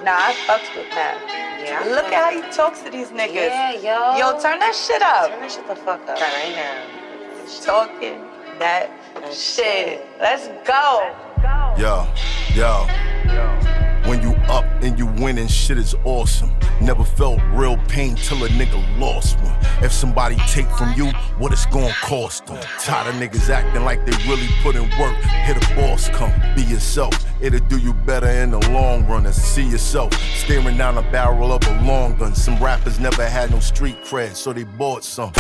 Nah, I fucks with Pat. Yeah. Look at how he talks to these niggas. Yeah, yo. Yo, turn that shit up. Turn that shit the fuck up right now. Talking that shit. Let's go. Yo. When you up and you winning, shit is awesome. Never felt real pain till a nigga lost one. If somebody take from you, what it's gonna cost them? Tired of niggas acting like they really put in work. Hear the boss come, be yourself. It'll do you better in the long run than see yourself staring down the barrel of a long gun. Some rappers never had no street cred, so they bought some.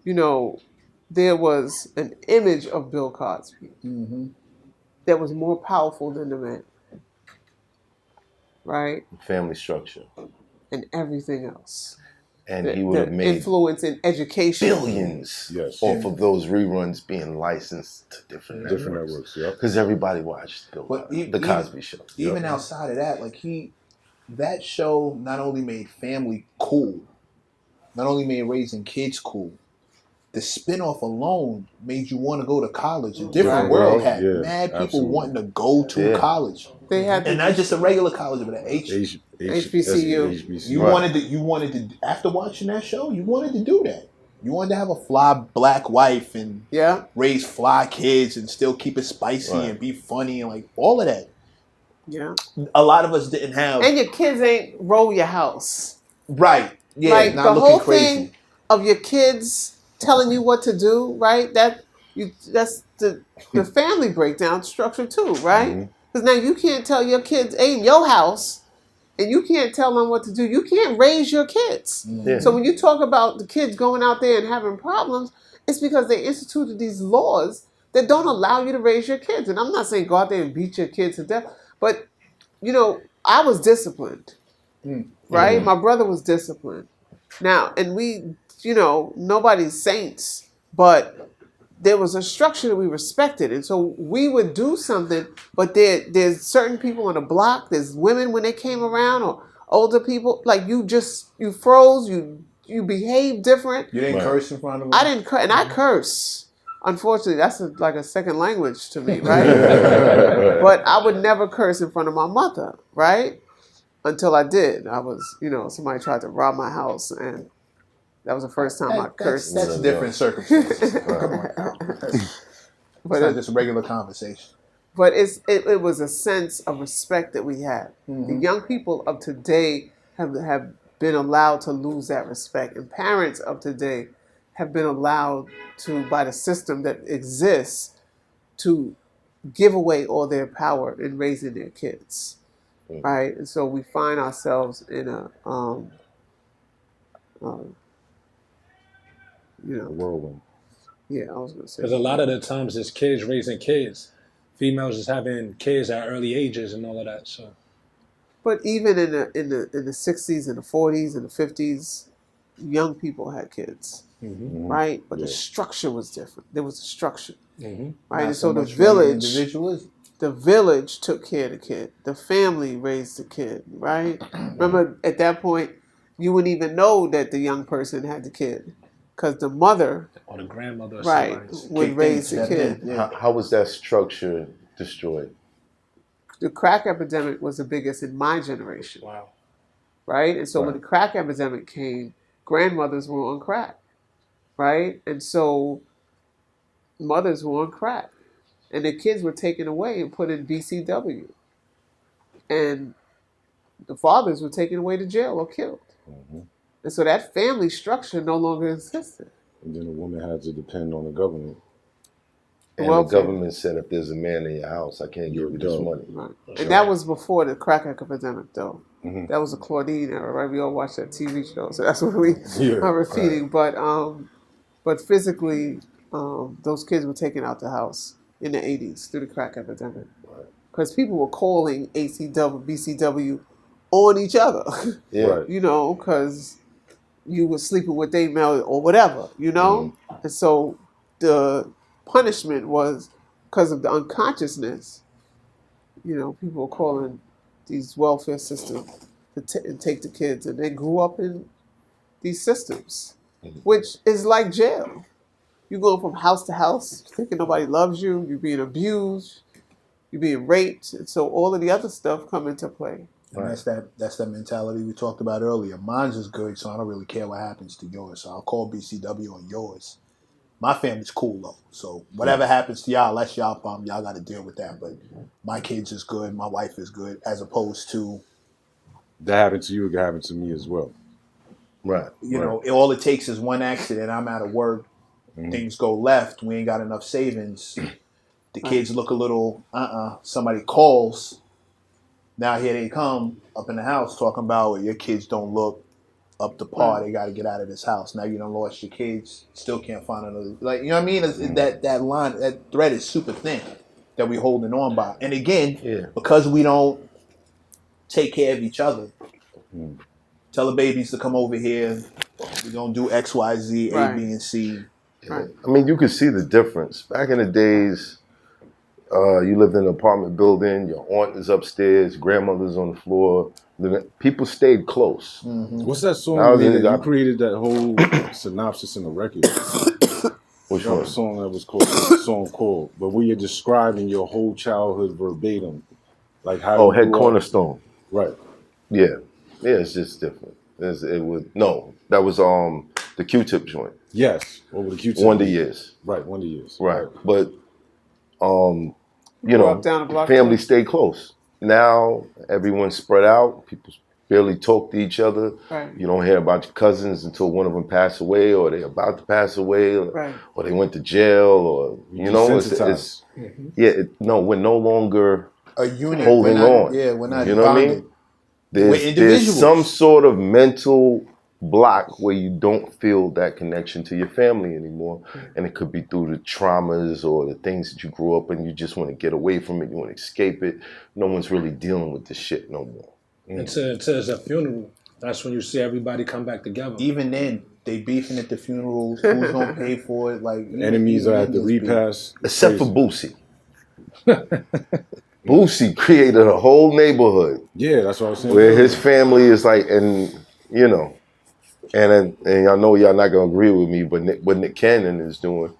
You know, there was an image of Bill Cosby that was more powerful than the man, right? Family structure. And everything else. And he would have made influence in education. Billions off of those reruns being licensed to different networks. Because everybody watched the Cosby Show. Even outside of that, like that show not only made family cool, not only made raising kids cool, the spinoff alone made you want to go to college. A different world had mad people wanting to go to college. They had, and not just a regular college, but an HBCU. You wanted to. After watching that show, you wanted to do that. You wanted to have a fly black wife and raise fly kids and still keep it spicy and be funny and like all of that. Yeah, a lot of us didn't have. And your kids ain't roll your house, right? Yeah, like not the whole crazy. thing of your kids telling you what to do, right? That's the family breakdown structure too, right? Because now you can't tell your kids, hey, in your house, and you can't tell them what to do. You can't raise your kids. So when you talk about the kids going out there and having problems, it's because they instituted these laws that don't allow you to raise your kids. And I'm not saying go out there and beat your kids to death, but, you know, I was disciplined, right? My brother was disciplined. Now, and we, you know, nobody's saints, but there was a structure that we respected. And so we would do something, but there's certain people on the block, there's women when they came around, or older people, like you froze, you behaved different. You didn't curse in front of them? I didn't curse, and I curse. Unfortunately, that's like a second language to me, right? But I would never curse in front of my mother, right? Until I did. I was, you know, somebody tried to rob my house, and that was the first time I cursed. That's different circumstances. But it's not just a regular conversation. But it was a sense of respect that we had. The young people of today have been allowed to lose that respect, and parents of today have been allowed to, by the system that exists, to give away all their power in raising their kids, right? And so we find ourselves in a you know, whirlwind. Yeah, I was gonna say. Because a lot of the times it's kids raising kids, females just having kids at early ages and all of that. So, but even in the 60s and the 40s and the 50s, young people had kids, right? But the structure was different. There was a structure, right? Not and so so the much for the village took care of the kid. The family raised the kid, right? Remember, at that point, you wouldn't even know that the young person had the kid, because the mother or the grandmother, right, would raise the kid. How was that structure destroyed? The crack epidemic was the biggest in my generation. Wow. Right? And so when the crack epidemic came, grandmothers were on crack. Right? And so mothers were on crack. And the kids were taken away and put in BCW. And the fathers were taken away to jail or killed. And so that family structure no longer existed. And then a woman had to depend on the government. And the government said, if there's a man in your house, I can't give you this money. Right. And that was before the crack epidemic, though. That was a Claudine era, right? We all watched that TV show, so that's what we are repeating. Right. But physically, those kids were taken out the house in the 80s through the crack epidemic. Because people were calling ACW, BCW on each other. You know, because you were sleeping with their male or whatever, you know? And so the punishment was because of the unconsciousness. You know, people were calling these welfare systems to take the kids, and they grew up in these systems, which is like jail. You going from house to house, thinking nobody loves you. You're being abused. You're being raped, and so all of the other stuff come into play. And that's that mentality we talked about earlier. Mine's is good, so I don't really care what happens to yours. So I'll call BCW on yours. My family's cool though, so whatever happens to y'all, that's y'all problem. Y'all got to deal with that. But my kids is good, my wife is good, as opposed to that happened to you, it happened to me as well. Right. You know, all it takes is one accident. I'm out of work, things go left. We ain't got enough savings. The kids look a little somebody calls. Now here they come up in the house talking about your kids don't look up to par. They got to get out of this house. Now you done lost your kids. Still can't find another. Like, you know what I mean? It's, that line, that thread is super thin that we holding on by. And again, because we don't take care of each other, tell the babies to come over here. We're gonna do X, Y, Z, A, B, and C. Right. I mean, you could see the difference. Back in the days, you lived in an apartment building, your aunt is upstairs, grandmother's on the floor. People stayed close. What's that song you created that whole synopsis in the record? Which one? A song that was called, a song called, but where you're describing your whole childhood verbatim. Like how Head Cornerstone. Right. Yeah. Yeah, it's just different. That was the Q-Tip joint. Yes. What were the Q-Tip? Wonder Years. Right, Wonder Years. Right. But you know, family stay close. Now everyone's spread out. People barely talk to each other. Right. You don't hear about your cousins until one of them passed away, or they're about to pass away, right. or they went to jail, or you know, it's we're no longer a unit. holding on. Yeah, we're not. You know bonded. what I mean? There's some sort of mental block where you don't feel that connection to your family anymore, and it could be through the traumas or the things that you grew up in. You just want to get away from it. You want to escape it. No one's really dealing with this shit no more. It's a funeral. That's when you see everybody come back together. Even then, they beefing at the funerals. Who's gonna pay for it? Like enemies are at the repast, except for Boosie. Boosie created a whole neighborhood. Yeah, that's what I was saying. Where his family is like, and you know, and I know y'all not gonna agree with me, but what Nick Cannon is doing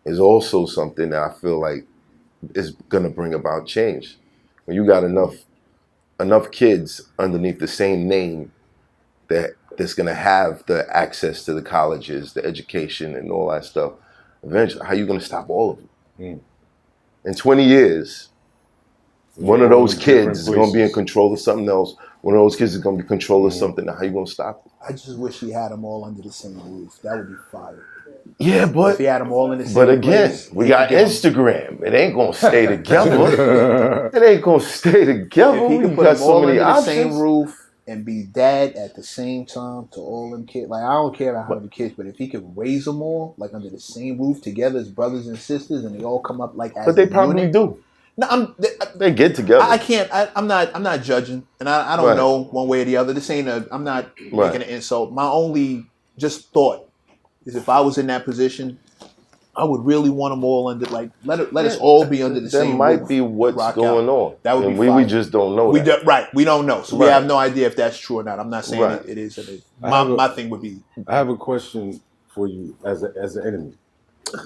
is also something that I feel like is gonna bring about change. When you got enough kids underneath the same name that's gonna have the access to the colleges, the education, and all that stuff, eventually, how you gonna stop all of them? In 20 years, one of those kids is going to be in control of something else. One of those kids is going to be in control of something. How you going to stop it? I just wish we had them all under the same roof. That would be fire. Yeah, but if we had them all in the same But again, place, we got Instagram. It ain't going to stay together. It ain't going to stay together. If he could We put got them all so many under the options. same roof and be dad at the same time to all them kids. Like, I don't care about how many kids, but if he could raise them all like under the same roof together as brothers and sisters, and they all come up like as But they a probably unit. do. No, They get together. I can't. I'm not judging, and I don't know one way or the other. This ain't I'm not making an insult. My only just thought is if I was in that position, I would really want them all under let us all be under the same roof. That might be what's going on. That would and be we just don't know. We don't know, so we have no idea if that's true or not. I'm not saying it is. My thing would be. I have a question for you as an enemy.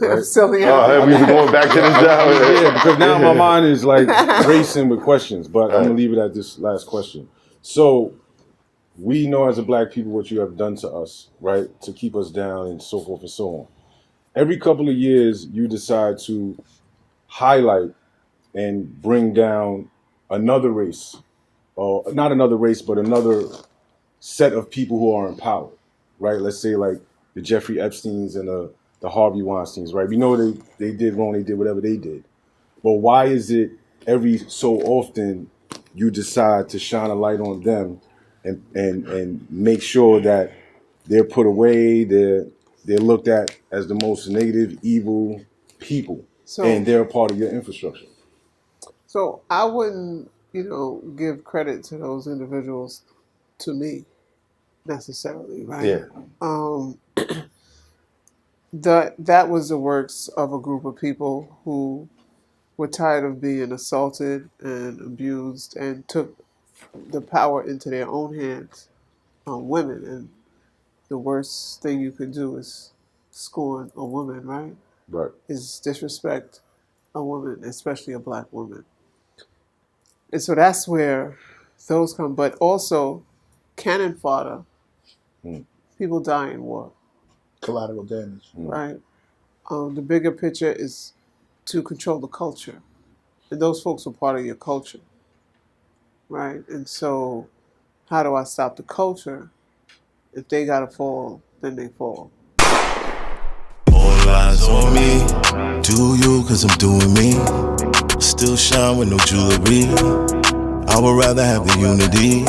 Right? Silly. We were going back to this job. Yeah, because now my mind is like racing with questions, but I'm gonna leave it at this last question. So we know as a black people what you have done to us, right? To keep us down and so forth and so on. Every couple of years you decide to highlight and bring down another race, or not another race, but another set of people who are in power, right? Let's say like the Jeffrey Epsteins and the Harvey Weinsteins, right? We know they did wrong, they did whatever they did. But why is it every so often you decide to shine a light on them and make sure that they're put away, they're looked at as the most negative, evil people, and they're a part of your infrastructure? So I wouldn't, give credit to those individuals to me necessarily, right? Yeah. That was the works of a group of people who were tired of being assaulted and abused and took the power into their own hands on women. And the worst thing you could do is scorn a woman, right? Right. is disrespect a woman, especially a black woman. And so that's where those come. But also, cannon fodder. People die in war. Collateral damage. Right. The bigger picture is to control the culture. And those folks are part of your culture. Right? And so, how do I stop the culture? If they gotta fall, then they fall. All eyes on me. Do you, cause I'm doing me. Still shine with no jewelry. I would rather have the unity.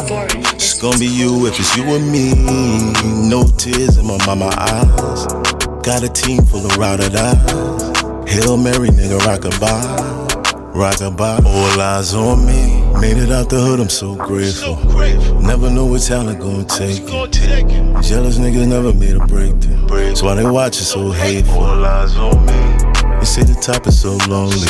It's gonna be you if it's you and me. No tears in my mama eyes. Got a team full of ride-or-dies. Hail Mary, nigga, rock-a-bye. Rock-a-bye. All eyes on me. Made it out the hood, I'm so grateful. Never know what talent gon' take it. Jealous niggas never made a breakthrough. That's why they watch it so hateful. All eyes on me. They say the top is so lonely.